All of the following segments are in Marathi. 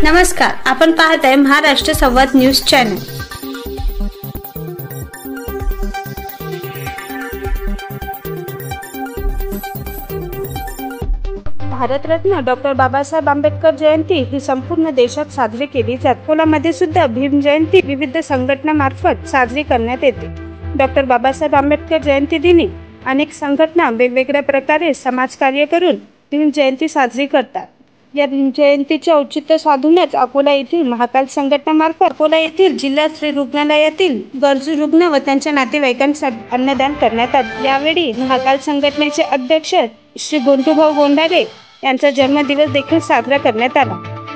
नमस्कार, आपण पाहत आहे Maharashtra Samvad news channel. Bharat Ratna doctor Babasaheb Ambedkar जयंती ही संपूर्ण देशात साजरी केली जाते। अकोलामध्ये सुद्धा भीम जयंती विविध संघटनांमार्फत साजरी करण्यात येते। डॉक्टर बाबासाहेब आंबेडकर जयंती दिनी अनेक संघटना वेगवेगळ्या प्रकारे समाजकार्य करून भीम जयंती साजरी करतात। या भीम जयंतीचे औचित्य साधूनच अकोला येथील महाकाल संघटनामार्फत अकोला येथील जिल्हा स्त्री रुग्णालयातील गरजू रुग्ण व त्यांच्या नातेवाईकांसाठी अन्नदान करण्यात आले। यावेळी महाकाल संघटनेचे अध्यक्ष श्री गोंटूभाऊ गोंडाले यांचा जन्मदिवस देखील साजरा करण्यात आला।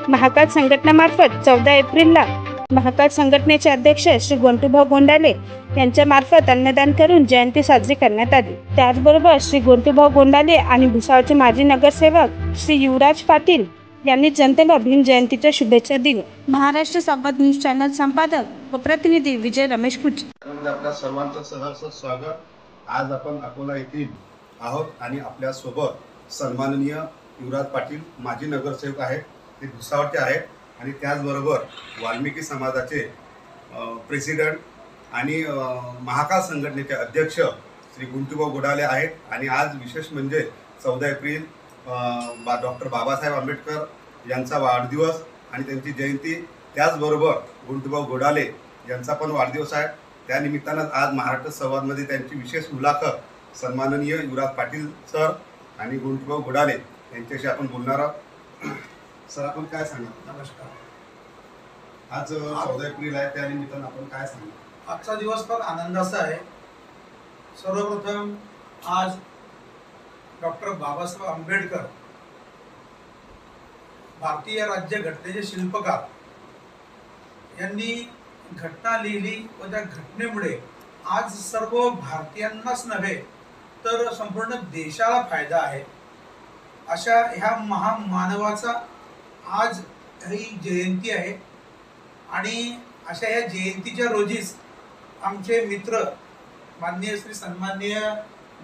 महाकाल संघटनामार्फत 14 एप्रिलला महाकाल संघटनेचे अध्यक्ष श्री गोंटूभाऊ गोंडाले यांच्या मार्फत अन्नदान करून जयंती साजरी करण्यात आली। त्याचबरोबर श्री गोंटूभाऊ गोंडाले आणि भुसावळचे माजी नगरसेवक श्री युवराज पाटील यांनी जनतेला भीम जयंतीच्या शुभेच्छा दिल्या। महाराष्ट्र संवाद न्यूज चॅनल संपादक व प्रतिनिधी विजय रमेश कुचे। आपल्या सर्वांचं सहर्ष स्वागत। आज आपण अकोला येथील आहोत आणि आपल्या सोबत सन्माननीय युवराज पाटील माजी नगरसेवक आहेत, ते भुसावळचे आहेत आणि त्याचबरोबर वाल्मिकी समाजाचे प्रेसिडेंट आणि महाकाल संघटनेचे अध्यक्ष श्री गोंटूभाऊ गोंडाले आहेत। आणि आज विशेष म्हणजे 14 एप्रिल डॉक्टर बाबासाहेब आंबेडकर यांचा वाढदिवस आणि त्यांची जयंती, त्याचबरोबर गोंटूभाऊ गोंडाले यांचा पण वाढदिवस आहे। त्या निमित्तानं आज महाराष्ट्र संवादमध्ये त्यांची विशेष मुलाखत सन्माननीय युवराज पाटील सर आणि गोंटूभाऊ गोंडाले यांच्याशी आपण बोलणार आहोत। सर, आपण काय सांगा? नमस्कार। आज 14 एप्रिल आहे, त्या निमित्तानं आपण काय सांगा? आजचा दिवस फार आनंदाचा आहे। सर्वप्रथम आज डॉक्टर बाबासाहेब आंबेडकर भारतीय राज्यघटनेचे शिल्पकार यांनी घटना लिहिली व त्या घटनेमुळे आज सर्व भारतीयांनाच नव्हे तर संपूर्ण देशाला फायदा आहे। अशा ह्या महामानवाचा आज ही जयंती आहे आणि अशा या जयंतीच्या रोजीच आमचे मित्र माननीय श्री सन्माननीय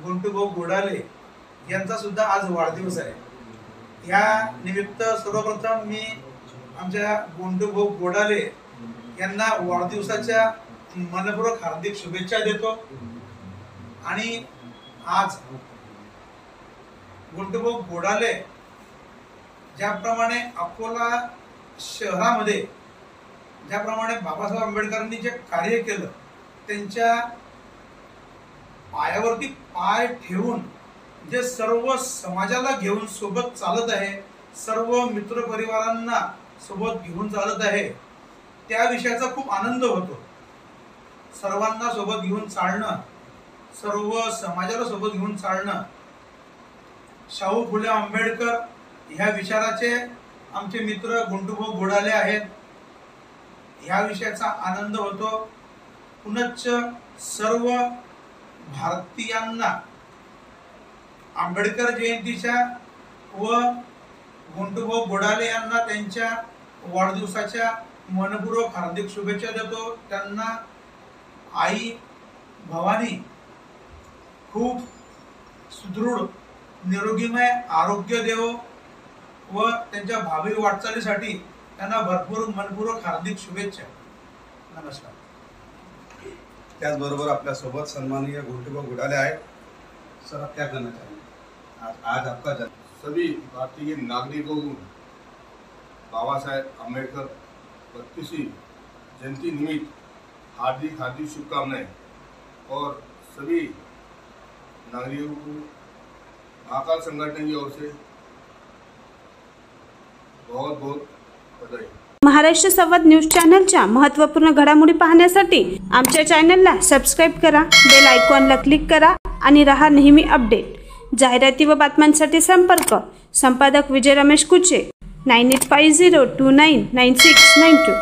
गोंटूभाऊ गोंडाले यांचा सुद्धा आज वाढदिवस आहे। या निमित्त सर्वप्रथम मी आमच्या गोंटूभाऊ गोंडाले यांना वाढदिवसाच्या मनपूर्वक हार्दिक शुभेच्छा देतो। आणि आज गोंटूभाऊ गोंडाले ज्याप्रमाणे अकोला शहरामध्ये ज्याप्रमाणे बाबासाहेब आंबेडकरांनी जे कार्य केलं, त्यांच्या पायावरती पाय ठेवून जे सर्व समाजाला घेऊन सोबत चालत आहे, सर्व मित्र परिवारांना सोबत घेऊन चालत आहे, त्या विषयाचा खूप आनंद होतो। सर्वांना सोबत घेऊन चालणं, सर्व समाजाला सोबत घेऊन चालणं, शाहू फुले आंबेडकर ह्या विचाराचे आमचे मित्र गोंटूभाऊ गोंडाले आहेत। ह्या विषयाचा आनंद होतो। पुनश्च सर्व भारतीयांना आंबेडकर जयंतीच्या व गोंटूभाऊ गोंडाले यांना त्यांच्या वाढदिवसाच्या मनपूर्वक हार्दिक शुभेच्छा देतो। त्यांना आई भवानी खूप सुदृढ निरोगीमय आरोग्य देवो व त्यांच्या भावी वाटचालीसाठी त्यांना भरपूर मनपूर्वक हार्दिक शुभेच्छा। नमस्कार। त्याचबरोबर आपल्या सोबत सन्माननीय गोंटूभाऊ गोंडाले आहेत। सर, आप क्या कहना चाहेंगे? आज आपका जन्म सभी भारतीय नागरिकों को बाबा साहेब आम्बेडकर 32वीं जयंती निमित्त हार्दिक हार्दिक शुभकामनाएं और सभी नागरिकों को महाकाल संगठन की ओर से बहुत बहुत बधाई। महाराष्ट्र संवाद न्यूज चॅनलच्या महत्त्वपूर्ण घडामोडी पाहण्यासाठी आमच्या चॅनलला सबस्क्राइब करा, बेल आयकॉनला क्लिक करा आणि रहा नेहमी अपडेट। जाहिराती व बातम्यांसाठी संपर्क संपादक विजय रमेश कुचे 9850299692।